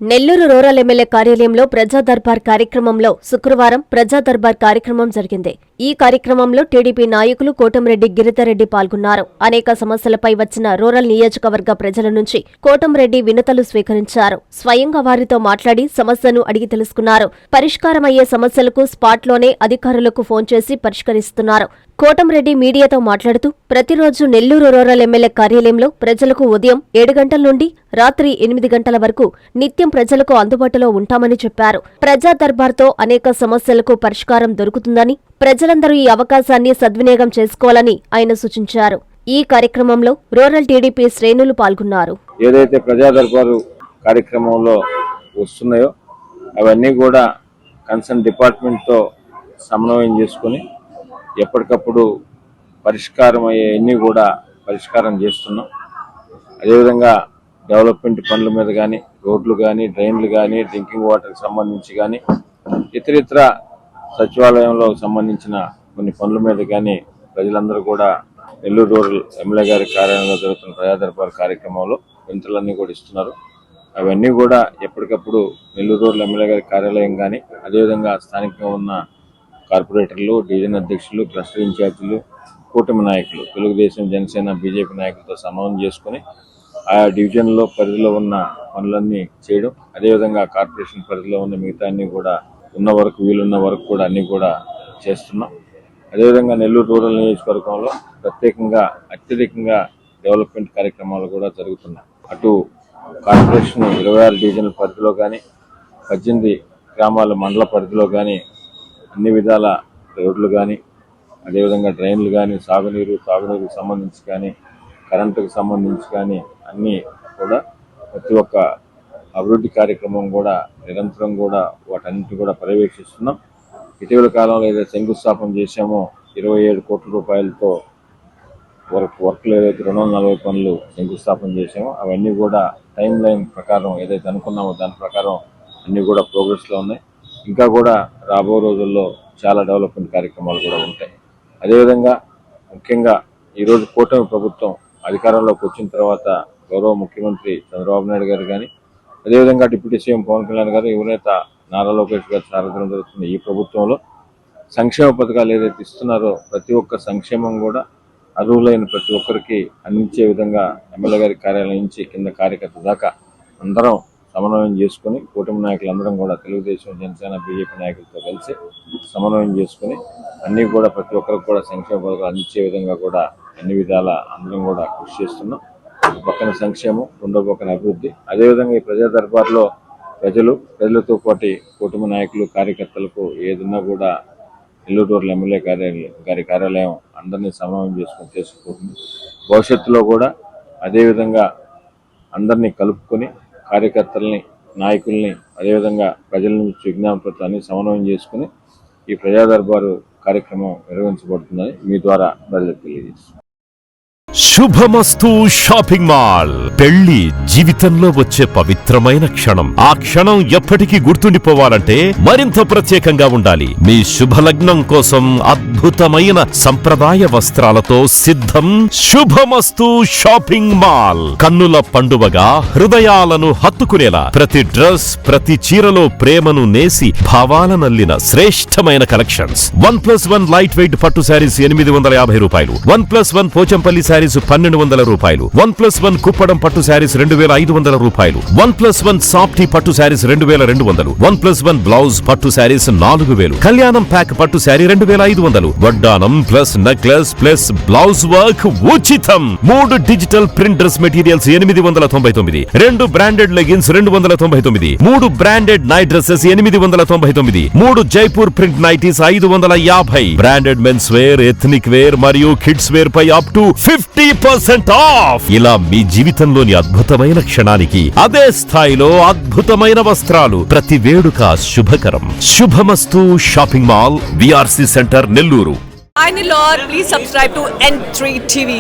Nellore rural MLA కార్యాలయంలో ప్రజా దర్బార్ కార్యక్రమంలో శుక్రవారం ప్రజా దర్బార్ కార్యక్రమం జరిగింది. ఈ కార్యక్రమంలో టీడీపీ నాయకులు కోటంరెడ్డి గిరిధర్రెడ్డి పాల్గొన్నారు. అనేక సమస్యలపై వచ్చిన రూరల్ నియోజకవర్గ ప్రజల నుంచి కోటంరెడ్డి వినతులు స్వీకరించారు. స్వయంగా వారితో మాట్లాడి సమస్యను అడిగి తెలుసుకున్నారు. పరిష్కారమయ్యే సమస్యలకు స్పాట్లోనే అధికారులకు ఫోన్ చేసి పరిష్కరిస్తున్నారు. కోటంరెడ్డి మీడియాతో మాట్లాడుతూ ప్రతిరోజు నెల్లూరు రూరల్ ఎమ్మెల్యే కార్యాలయంలో ప్రజలకు ఉదయం 7 గంటల నుండి రాత్రి 8 గంటల వరకు నిత్యం ప్రజలకు అందుబాటులో ఉంటామని చెప్పారు. ప్రజా దర్బార్తో అనేక సమస్యలకు పరిష్కారం దొరుకుతుందని, ప్రజలందరూ ఈ అవకాశాన్ని సద్వినియోగం చేసుకోవాలని ఆయన సూచించారు. ఈ కార్యక్రమంలో రూరల్ టీడీపీ శ్రేణులు పాల్గొన్నారు. ఏదైతే ప్రజా దర్బారు కార్యక్రమంలో వస్తున్నాయో అవన్నీ కూడా కన్సర్న్ డిపార్ట్మెంట్తో సమన్వయం చేసుకుని ఎప్పటికప్పుడు పరిష్కారం అయ్యేవన్నీ కూడా పరిష్కారం చేస్తున్నాం. అదేవిధంగా డెవలప్మెంట్ పనుల మీద కానీ, రోడ్లు కానీ, డ్రైన్లు కానీ, డ్రింకింగ్ వాటర్కి సంబంధించి కానీ, ఇతరితర సచివాలయంలో సంబంధించిన కొన్ని పనుల మీద కానీ ప్రజలందరూ కూడా నెల్లూరు రూరల్ ఎమ్మెల్యే గారి కార్యాలయంలో జరుగుతున్న ప్రజా దర్బార్ కార్యక్రమంలో వినతులన్నీ కూడా ఇస్తున్నారు. అవన్నీ కూడా ఎప్పటికప్పుడు నెల్లూరు రూరల్ ఎమ్మెల్యే గారి కార్యాలయం కానీ, అదేవిధంగా స్థానికంగా ఉన్న కార్పొరేటర్లు, డివిజన్ అధ్యక్షులు, క్లస్టర్ ఇన్ఛార్జీలు, కూటమి నాయకులు, తెలుగుదేశం, జనసేన, బీజేపీ నాయకులతో సమన్వయం చేసుకుని ఆయా డివిజన్లో పరిధిలో ఉన్న పనులన్నీ చేయడం, అదేవిధంగా కార్పొరేషన్ పరిధిలో ఉన్న మిగతా అన్ని కూడా ఉన్న వరకు వీలున్న వరకు కూడా అన్ని కూడా చేస్తున్నాం. అదేవిధంగా నెల్లూరు రూరల్ నియోజకవర్గంలో ప్రత్యేకంగా అత్యధికంగా డెవలప్మెంట్ కార్యక్రమాలు కూడా జరుగుతున్నాయి. అటు కార్పొరేషన్ 26 డివిజన్ల పరిధిలో కానీ, 18 గ్రామాల మండల పరిధిలో కానీ అన్ని విధాల రోడ్లు కానీ, అదేవిధంగా డ్రైన్లు కానీ, తాగునీరుకు సంబంధించి కానీ, కరెంటుకు సంబంధించి కానీ అన్నీ కూడా ప్రతి ఒక్క అభివృద్ధి కార్యక్రమం కూడా నిరంతరం కూడా వాటన్నింటినీ కూడా పర్యవేక్షిస్తున్నాం. ఇటీవల కాలంలో ఏదైతే శంకుస్థాపన చేశామో 27 కోట్ల రూపాయలతో వర్క్లు ఏదైతే 240 పనులు శంకుస్థాపన చేశామో అవన్నీ కూడా టైం లైన్ ప్రకారం ఏదైతే అనుకున్నామో దాని ప్రకారం అన్నీ కూడా ప్రోగ్రెస్లో ఉన్నాయి. ఇంకా కూడా రాబో రోజుల్లో చాలా డెవలప్మెంట్ కార్యక్రమాలు కూడా ఉంటాయి. అదేవిధంగా ముఖ్యంగా ఈరోజు కూటమి ప్రభుత్వం అధికారంలోకి వచ్చిన తర్వాత గౌరవ ముఖ్యమంత్రి చంద్రబాబు నాయుడు గారు కానీ, అదేవిధంగా డిప్యూటీ సీఎం పవన్ కళ్యాణ్ గారు, యువనేత నారా లోకేష్ గారు సారథ్యంలో జరుగుతున్న ఈ ప్రభుత్వంలో సంక్షేమ పథకాలు ఏదైతే ఇస్తున్నారో ప్రతి ఒక్క సంక్షేమం కూడా అర్హులైన ప్రతి ఒక్కరికి అందించే విధంగా ఎమ్మెల్యే గారి కార్యాలయం నుంచి కింద కార్యకర్త దాకా అందరం సమన్వయం చేసుకుని, కూటమి నాయకులందరం కూడా తెలుగుదేశం, జనసేన, బీజేపీ నాయకులతో కలిసి సమన్వయం చేసుకుని అన్నీ కూడా ప్రతి ఒక్కరికి కూడా సంక్షేమ పథకాలు అందించే విధంగా కూడా అన్ని విధాల అందరం కూడా కృషి చేస్తున్నాం. ఒక పక్కన సంక్షేమం, రెండో పక్కన అభివృద్ధి. అదేవిధంగా ఈ ప్రజా దర్బార్లో ప్రజలతో పాటు కూటమి నాయకులు, కార్యకర్తలకు ఏదన్నా కూడా నెల్లూరు రూరల్ ఎమ్మెల్యే గారి కార్యాలయం అందరినీ సమన్వయం చేసుకుంటుంది. భవిష్యత్తులో కూడా అదేవిధంగా అందరినీ కలుపుకొని కార్యకర్తల్ని, నాయకుల్ని, అదేవిధంగా ప్రజల నుంచి విజ్ఞాపనపత్రాన్ని సమన్వయం చేసుకుని ఈ ప్రజా దర్బారు కార్యక్రమం నిర్వహించబడుతుందని మీ ద్వారా ప్రజలకు తెలియజేస్తున్నాను. శుభమస్తు షాపింగ్ మాల్. పెళ్లి జీవితంలో వచ్చే పవిత్రమైన క్షణం. ఆ క్షణం ఎప్పటికీ గుర్తుండిపోవాలంటే మరింత ప్రత్యేకంగా ఉండాలి. మీ శుభలగ్నం కోసం అద్భుతమైన సంప్రదాయ వస్త్రాలతో సిద్ధం శుభమస్తు షాపింగ్ మాల్. కన్నుల పండువగా హృదయాలను హత్తుకునేలా ప్రతి డ్రెస్, ప్రతి చీరలో ప్రేమను నేసి భావాలనల్లిన శ్రేష్టమైన కలెక్షన్స్. 1+1 లైట్ వెయిట్ పట్టు శారీస్ 850 రూపాయలు, 1+1 పోచంపల్లి శారీస్ 1200 రూపాయలు, 1+1 కుప్పడం పట్టు శారీస్ 2500 రూపాయలు, 1+1 సాఫ్టీ పట్టు శారీస్ 2200, 1+1 బ్లౌజ్ పట్టు శారీస్ 4000, కళ్యాణం ప్యాక్ పట్టు శారీ 2500, వడ్డానం plus necklace plus blouse work ఉచితం. 3 digital print dress materials 899, 2 branded leggings 299, 3 branded night dresses 899, 3 Jaipur print nighties 550, branded men's wear, ethnic wear మరియు కిడ్స్ వేర్ పై అప్ టు 50% ఆఫ్. ఇలా మీ జీవితంలోని అద్భుతమైన క్షణానికి అదే స్థాయిలో అద్భుతమైన వస్త్రాలు. ప్రతి వేడుక శుభకరం. శుభమస్తు shopping mall, VRC centre, Nellore. Please subscribe to N3 TV.